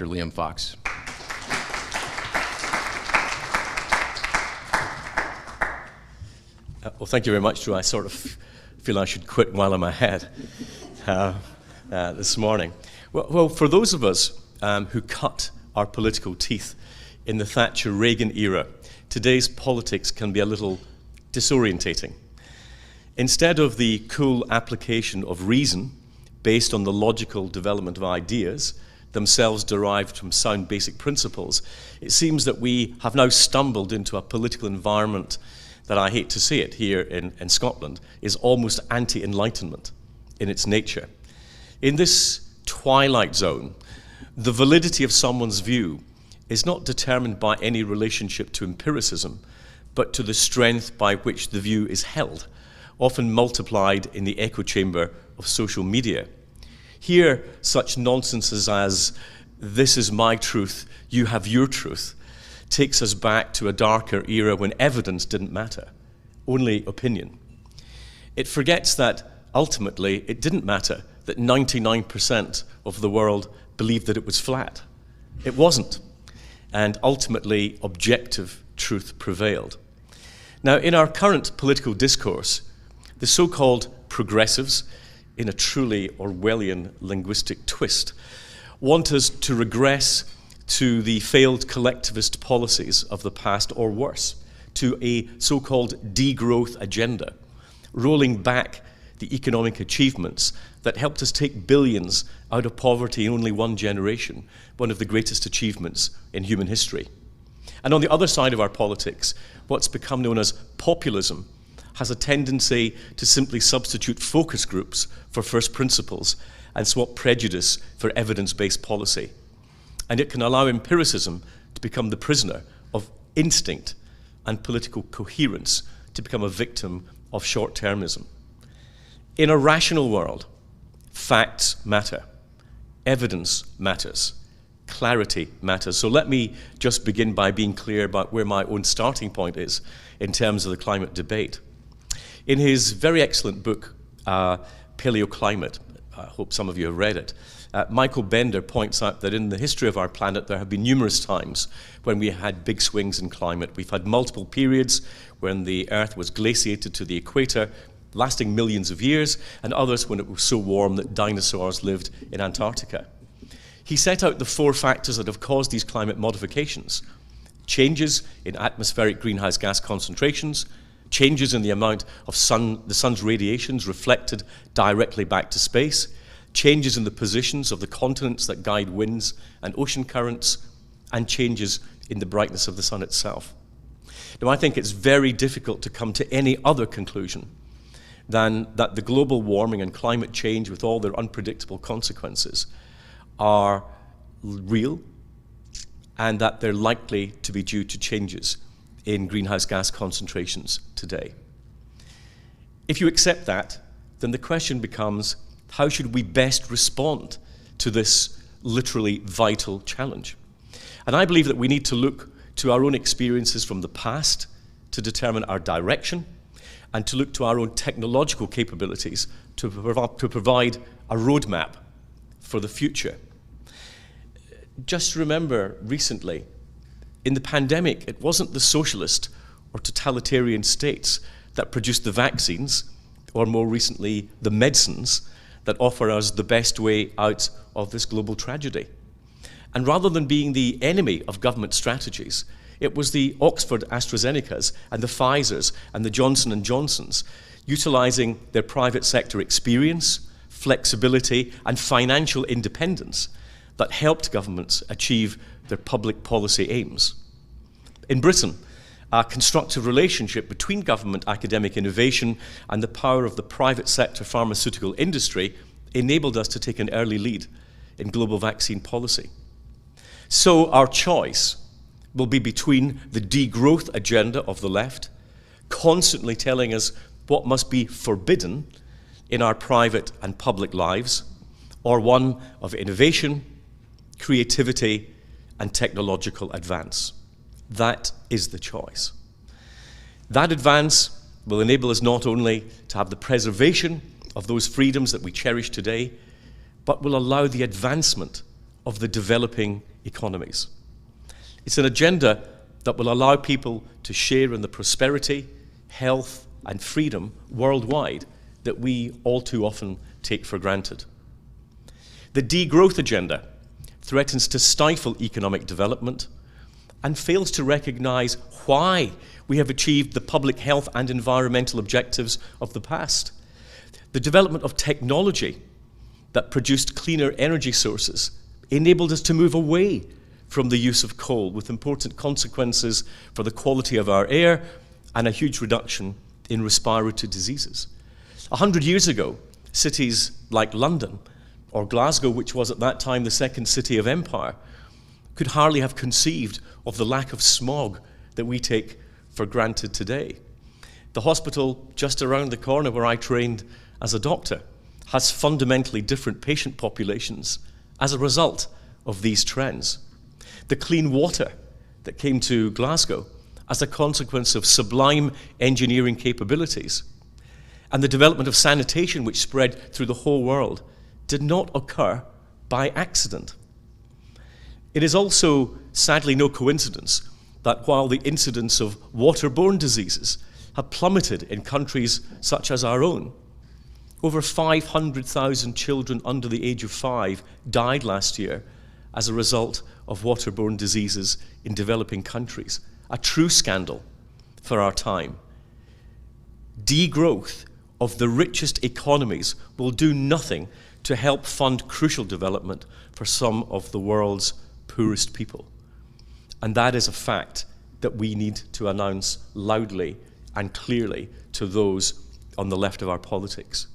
Dr. Liam Fox. Well, thank you very much, Drew. I sort of feel I should quit while I'm ahead this morning. Well, for those of us who cut our political teeth in the Thatcher-Reagan era, today's politics can be a little disorientating. Instead of the cool application of reason based on the logical development of ideas, themselves derived from sound basic principles, it seems that we have now stumbled into a political environment that, I hate to say it here in Scotland, is almost anti-enlightenment in its nature. In this twilight zone, the validity of someone's view is not determined by any relationship to empiricism, but to the strength by which the view is held, often multiplied in the echo chamber of social media. Here, such nonsenses as, "This is my truth, you have your truth," takes us back to a darker era when evidence didn't matter, only opinion. It forgets that ultimately it didn't matter that 99% of the world believed that it was flat. It wasn't, and ultimately objective truth prevailed. Now, in our current political discourse, the so-called progressives, in a truly Orwellian linguistic twist, want us to regress to the failed collectivist policies of the past, or worse, to a so-called degrowth agenda, rolling back the economic achievements that helped us take billions out of poverty in only one generation, one of the greatest achievements in human history. And on the other side of our politics, what's become known as populism has a tendency to simply substitute focus groups for first principles and swap prejudice for evidence-based policy. And it can allow empiricism to become the prisoner of instinct and political coherence, to become a victim of short-termism. In a rational world, facts matter, evidence matters, clarity matters. So let me just begin by being clear about where my own starting point is in terms of the climate debate. In his very excellent book, Paleoclimate, I hope some of you have read it, Michael Bender points out that in the history of our planet there have been numerous times when we had big swings in climate. We've had multiple periods when the Earth was glaciated to the equator, lasting millions of years, and others when it was so warm that dinosaurs lived in Antarctica. He set out the 4 factors that have caused these climate modifications: changes in atmospheric greenhouse gas concentrations, changes in the amount of the sun's radiations reflected directly back to space, changes in the positions of the continents that guide winds and ocean currents, and changes in the brightness of the sun itself. Now, I think it's very difficult to come to any other conclusion than that the global warming and climate change, with all their unpredictable consequences, are real, and that they're likely to be due to changes in greenhouse gas concentrations today. If you accept that, then the question becomes, how should we best respond to this literally vital challenge? And I believe that we need to look to our own experiences from the past to determine our direction, and to look to our own technological capabilities to provide a roadmap for the future. Just remember recently, in the pandemic, it wasn't the socialist or totalitarian states that produced the vaccines, or more recently, the medicines that offer us the best way out of this global tragedy. And rather than being the enemy of government strategies, it was the Oxford AstraZenecas and the Pfizers and the Johnson & Johnsons utilizing their private sector experience, flexibility, and financial independence that helped governments achieve their public policy aims. In Britain, a constructive relationship between government academic innovation and the power of the private sector pharmaceutical industry enabled us to take an early lead in global vaccine policy. So our choice will be between the degrowth agenda of the left, constantly telling us what must be forbidden in our private and public lives, or one of innovation, creativity, and technological advance. That is the choice. That advance will enable us not only to have the preservation of those freedoms that we cherish today, but will allow the advancement of the developing economies. It's an agenda that will allow people to share in the prosperity, health, and freedom worldwide that we all too often take for granted. The degrowth agenda threatens to stifle economic development and fails to recognize why we have achieved the public health and environmental objectives of the past. The development of technology that produced cleaner energy sources enabled us to move away from the use of coal, with important consequences for the quality of our air and a huge reduction in respiratory diseases. 100 years ago, cities like London or Glasgow, which was at that time the second city of empire, could hardly have conceived of the lack of smog that we take for granted today. The hospital just around the corner where I trained as a doctor has fundamentally different patient populations as a result of these trends. The clean water that came to Glasgow as a consequence of sublime engineering capabilities, and the development of sanitation which spread through the whole world, did not occur by accident. It is also, sadly, no coincidence that while the incidence of waterborne diseases have plummeted in countries such as our own, over 500,000 children under the age of 5 died last year as a result of waterborne diseases in developing countries. A true scandal for our time. Degrowth of the richest economies will do nothing to help fund crucial development for some of the world's poorest people. And that is a fact that we need to announce loudly and clearly to those on the left of our politics.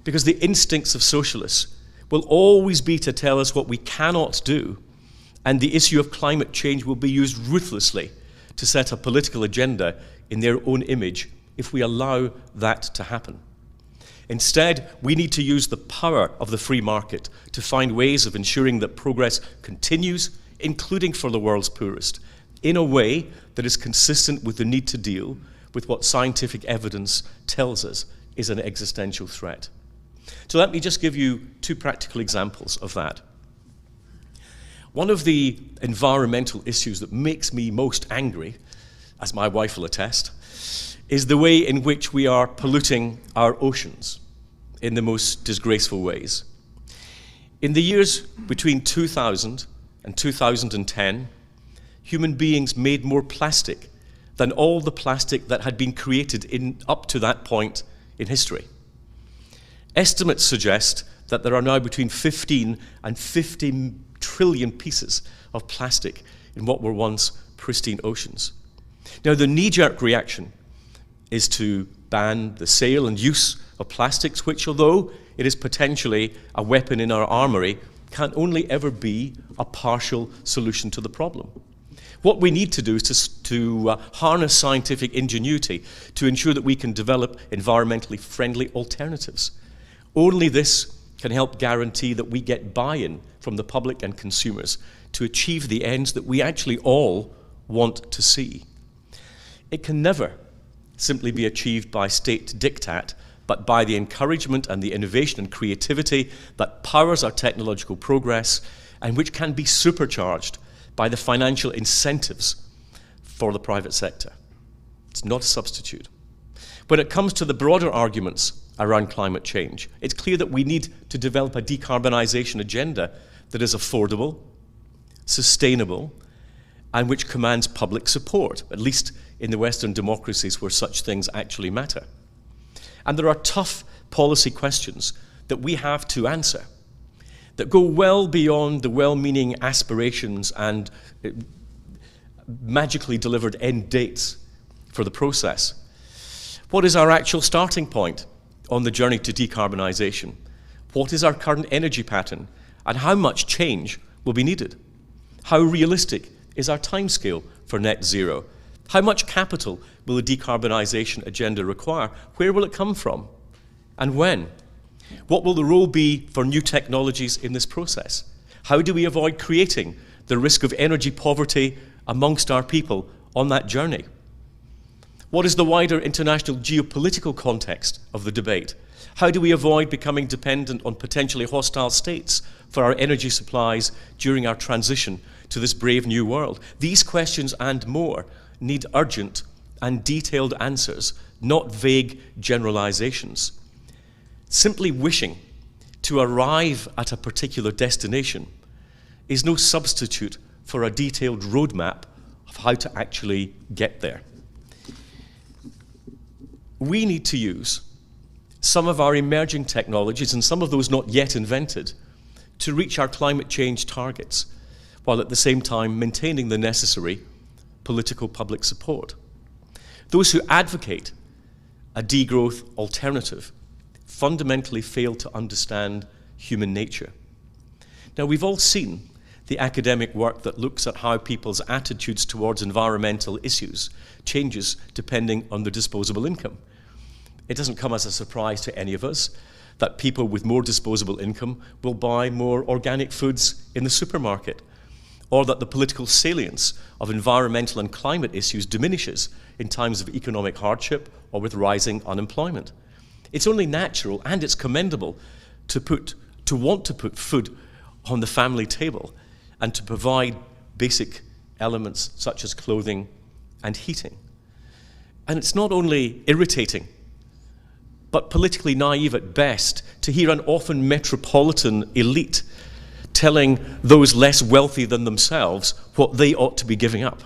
Because the instincts of socialists will always be to tell us what we cannot do, and the issue of climate change will be used ruthlessly to set a political agenda in their own image if we allow that to happen. Instead, we need to use the power of the free market to find ways of ensuring that progress continues, including for the world's poorest, in a way that is consistent with the need to deal with what scientific evidence tells us is an existential threat. So let me just give you 2 practical examples of that. One of the environmental issues that makes me most angry, as my wife will attest, is the way in which we are polluting our oceans in the most disgraceful ways. In the years between 2000 and 2010, human beings made more plastic than all the plastic that had been created up to that point in history. Estimates suggest that there are now between 15 and 50 trillion pieces of plastic in what were once pristine oceans. Now, the knee-jerk reaction is to ban the sale and use of plastics, which, although it is potentially a weapon in our armory, can only ever be a partial solution to the problem. What we need to do is to harness scientific ingenuity to ensure that we can develop environmentally friendly alternatives. Only this can help guarantee that we get buy-in from the public and consumers to achieve the ends that we actually all want to see. It can never simply be achieved by state diktat, but by the encouragement and the innovation and creativity that powers our technological progress and which can be supercharged by the financial incentives for the private sector. It's not a substitute. When it comes to the broader arguments around climate change, it's clear that we need to develop a decarbonization agenda that is affordable, sustainable, and which commands public support, at least in the Western democracies where such things actually matter. And there are tough policy questions that we have to answer that go well beyond the well-meaning aspirations and magically delivered end dates for the process. What is our actual starting point on the journey to decarbonization? What is our current energy pattern, and how much change will be needed? How realistic is our timescale for net zero? How much capital will the decarbonization agenda require? Where will it come from? And when? What will the role be for new technologies in this process? How do we avoid creating the risk of energy poverty amongst our people on that journey? What is the wider international geopolitical context of the debate? How do we avoid becoming dependent on potentially hostile states for our energy supplies during our transition to this brave new world? These questions and more need urgent and detailed answers, not vague generalizations. Simply wishing to arrive at a particular destination is no substitute for a detailed roadmap of how to actually get there. We need to use some of our emerging technologies and some of those not yet invented to reach our climate change targets, while at the same time maintaining the necessary political public support. Those who advocate a degrowth alternative fundamentally fail to understand human nature. Now, we've all seen the academic work that looks at how people's attitudes towards environmental issues changes depending on their disposable income. It doesn't come as a surprise to any of us that people with more disposable income will buy more organic foods in the supermarket, or that the political salience of environmental and climate issues diminishes in times of economic hardship or with rising unemployment. It's only natural and it's commendable to want to put food on the family table and to provide basic elements such as clothing and heating. And it's not only irritating, but politically naive at best to hear an often metropolitan elite telling those less wealthy than themselves what they ought to be giving up.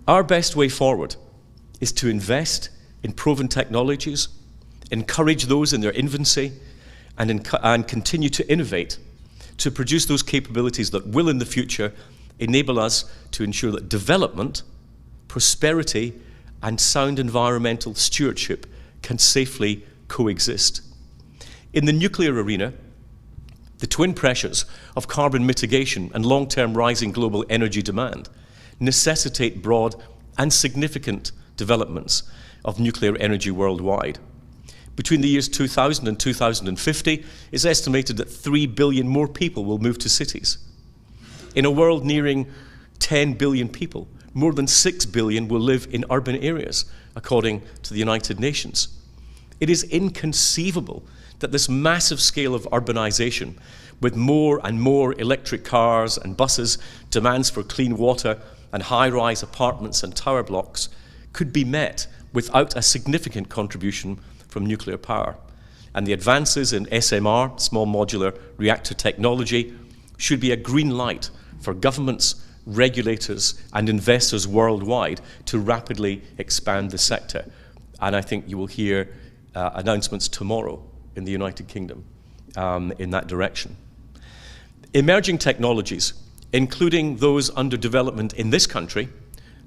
Our best way forward is to invest in proven technologies, encourage those in their infancy, and continue to innovate to produce those capabilities that will in the future enable us to ensure that development, prosperity, and sound environmental stewardship can safely coexist. In the nuclear arena, the twin pressures of carbon mitigation and long-term rising global energy demand necessitate broad and significant developments of nuclear energy worldwide. Between the years 2000 and 2050, it's estimated that 3 billion more people will move to cities. In a world nearing 10 billion people, more than 6 billion will live in urban areas, according to the United Nations. It is inconceivable that this massive scale of urbanization, with more and more electric cars and buses, demands for clean water and high-rise apartments and tower blocks, could be met without a significant contribution from nuclear power. And the advances in SMR, small modular reactor technology, should be a green light for governments, regulators, and investors worldwide to rapidly expand the sector. And I think you will hear announcements tomorrow in the United Kingdom in that direction. Emerging technologies, including those under development in this country,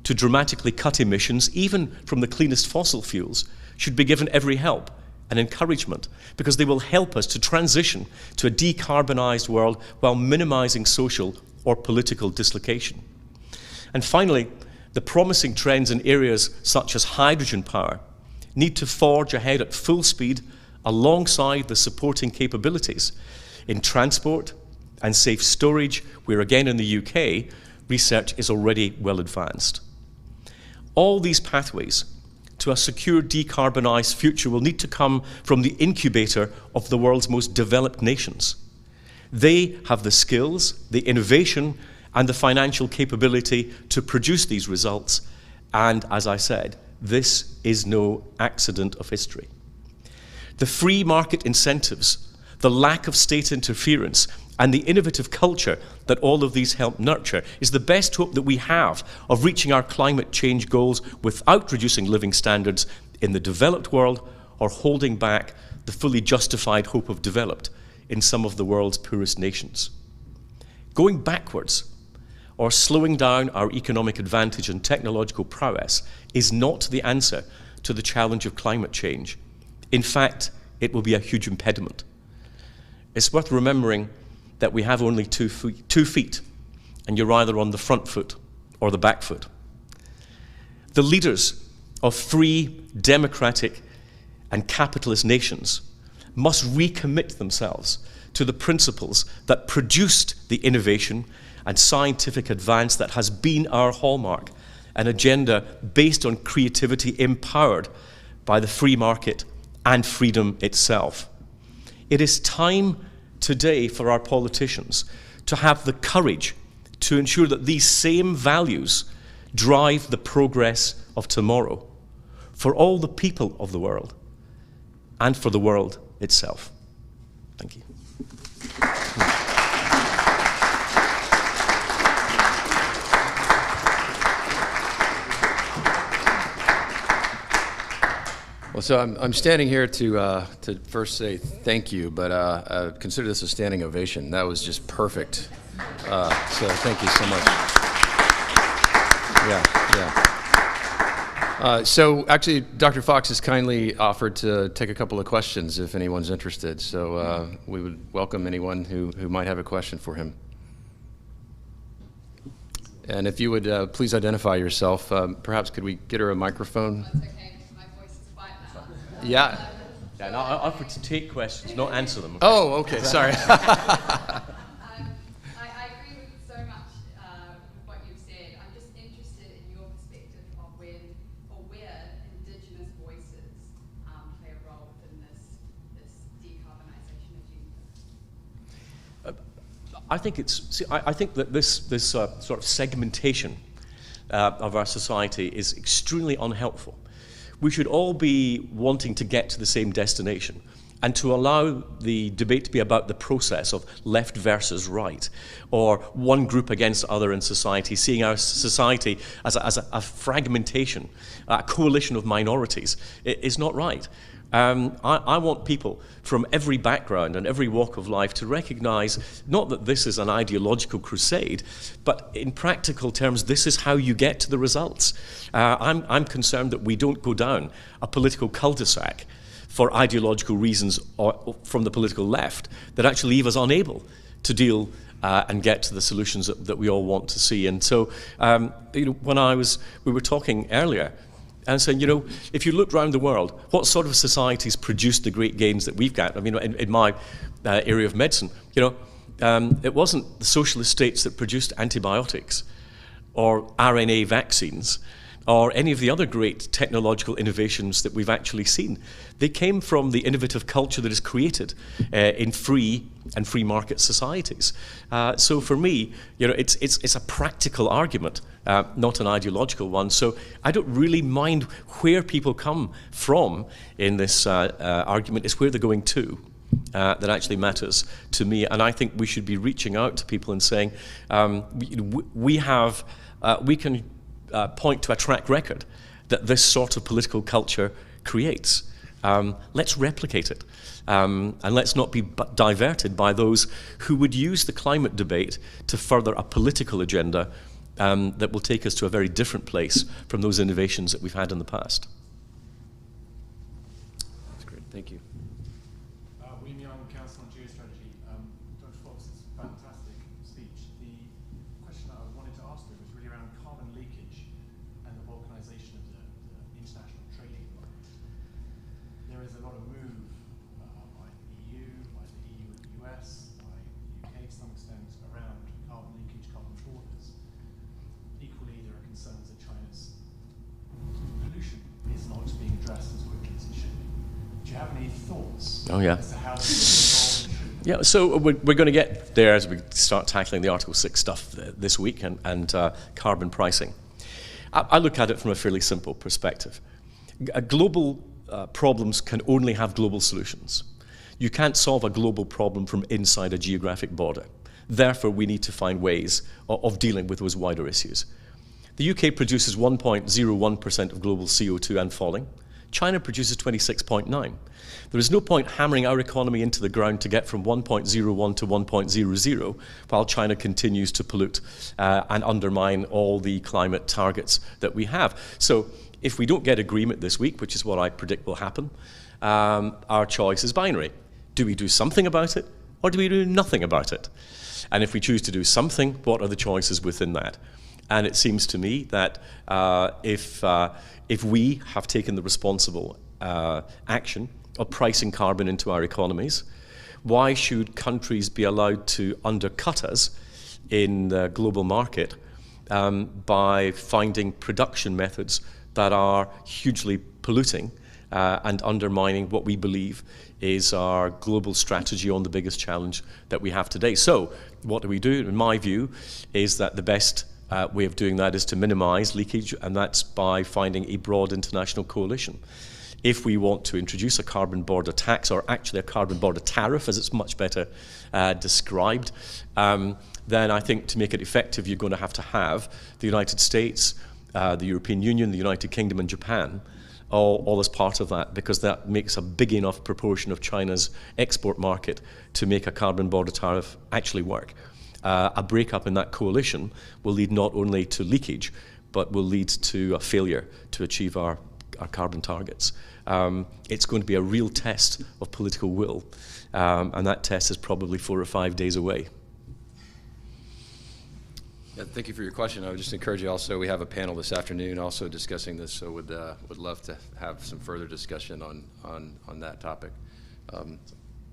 to dramatically cut emissions, even from the cleanest fossil fuels, should be given every help and encouragement, because they will help us to transition to a decarbonized world while minimizing social or political dislocation. And finally, the promising trends in areas such as hydrogen power need to forge ahead at full speed alongside the supporting capabilities in transport and safe storage, where again in the UK, research is already well advanced. All these pathways to a secure decarbonised future will need to come from the incubator of the world's most developed nations. They have the skills, the innovation, and the financial capability to produce these results. And as I said, this is no accident of history. The free market incentives, the lack of state interference, and the innovative culture that all of these help nurture is the best hope that we have of reaching our climate change goals without reducing living standards in the developed world or holding back the fully justified hope of developed in some of the world's poorest nations. Going backwards or slowing down our economic advantage and technological prowess is not the answer to the challenge of climate change. In fact, it will be a huge impediment. It's worth remembering that we have only 2 feet, and you're either on the front foot or the back foot. The leaders of free, democratic, and capitalist nations must recommit themselves to the principles that produced the innovation and scientific advance that has been our hallmark, an agenda based on creativity empowered by the free market and freedom itself. It is time today for our politicians to have the courage to ensure that these same values drive the progress of tomorrow for all the people of the world and for the world itself. Thank you. Well, so I'm standing here to first say thank you, but consider this a standing ovation. That was just perfect. So thank you so much. Yeah. So actually, Dr. Fox has kindly offered to take a couple of questions if anyone's interested. So we would welcome anyone who might have a question for him. And if you would please identify yourself. Perhaps could we get her a microphone? That's okay. My voice is quiet now. Yeah. Yeah, and I offer to take questions, not answer them. Oh, okay. Sorry. I agree with so much with what you've said. I'm just interested in your perspective of where Indigenous voices play a role within this decarbonisation agenda. I think that this sort of segmentation of our society is extremely unhelpful. We should all be wanting to get to the same destination, and to allow the debate to be about the process of left versus right, or one group against other in society, seeing our society as a fragmentation, a coalition of minorities, is not right. I want people from every background and every walk of life to recognize not that this is an ideological crusade, but in practical terms, this is how you get to the results. I'm concerned that we don't go down a political cul-de-sac for ideological reasons or from the political left that actually leave us unable to deal and get to the solutions that we all want to see. And so, when we were talking earlier, and saying, if you look around the world, what sort of societies produce the great gains that we've got? I mean, in my area of medicine, it wasn't the socialist states that produced antibiotics or RNA vaccines or any of the other great technological innovations that we've actually seen. They came from the innovative culture that is created in free and free market societies. So for me, it's a practical argument, not an ideological one. So I don't really mind where people come from in this argument. It's where they're going to that actually matters to me. And I think we should be reaching out to people and saying, we can point to a track record that this sort of political culture creates. Let's replicate it. And let's not be diverted by those who would use the climate debate to further a political agenda that will take us to a very different place from those innovations that we've had in the past. That's great. Thank you. William Young, Council on Geostrategy. Dr. Fox's fantastic speech. The question I wanted to ask you was really around carbon leakage and the balkanization of the international trading environment. There is a lot of move by the EU, by the EU and the US, by the UK to some extent, around carbon leakage, carbon borders. Equally, there are concerns that China's pollution is not being addressed as quickly as it should be. Do you have any thoughts as to how this is involved? Yeah, so we're going to get there as we start tackling the Article 6 stuff this week and carbon pricing. I look at it from a fairly simple perspective. Global problems can only have global solutions. You can't solve a global problem from inside a geographic border. Therefore, we need to find ways of dealing with those wider issues. The UK produces 1.01% of global CO2 and falling. China produces 26.9. There is no point hammering our economy into the ground to get from 1.01 to 1.00 while China continues to pollute and undermine all the climate targets that we have. So if we don't get agreement this week, which is what I predict will happen, our choice is binary. Do we do something about it, or do we do nothing about it? And if we choose to do something, what are the choices within that? And it seems to me that if we have taken the responsible action of pricing carbon into our economies, why should countries be allowed to undercut us in the global market by finding production methods that are hugely polluting and undermining what we believe is our global strategy on the biggest challenge that we have today. So what do we do? In my view, is that the best way of doing that is to minimize leakage, and that's by finding a broad international coalition. If we want to introduce a carbon border tax, or actually a carbon border tariff, as it's much better described, then I think to make it effective, you're going to have the United States, the European Union, the United Kingdom, and Japan all as part of that, because that makes a big enough proportion of China's export market to make a carbon border tariff actually work. A breakup in that coalition will lead not only to leakage, but will lead to a failure to achieve our carbon targets. It's going to be a real test of political will, and that test is probably 4 or 5 days away. Yeah, thank you for your question. I would just encourage you also, we have a panel this afternoon also discussing this, so would love to have some further discussion on that topic.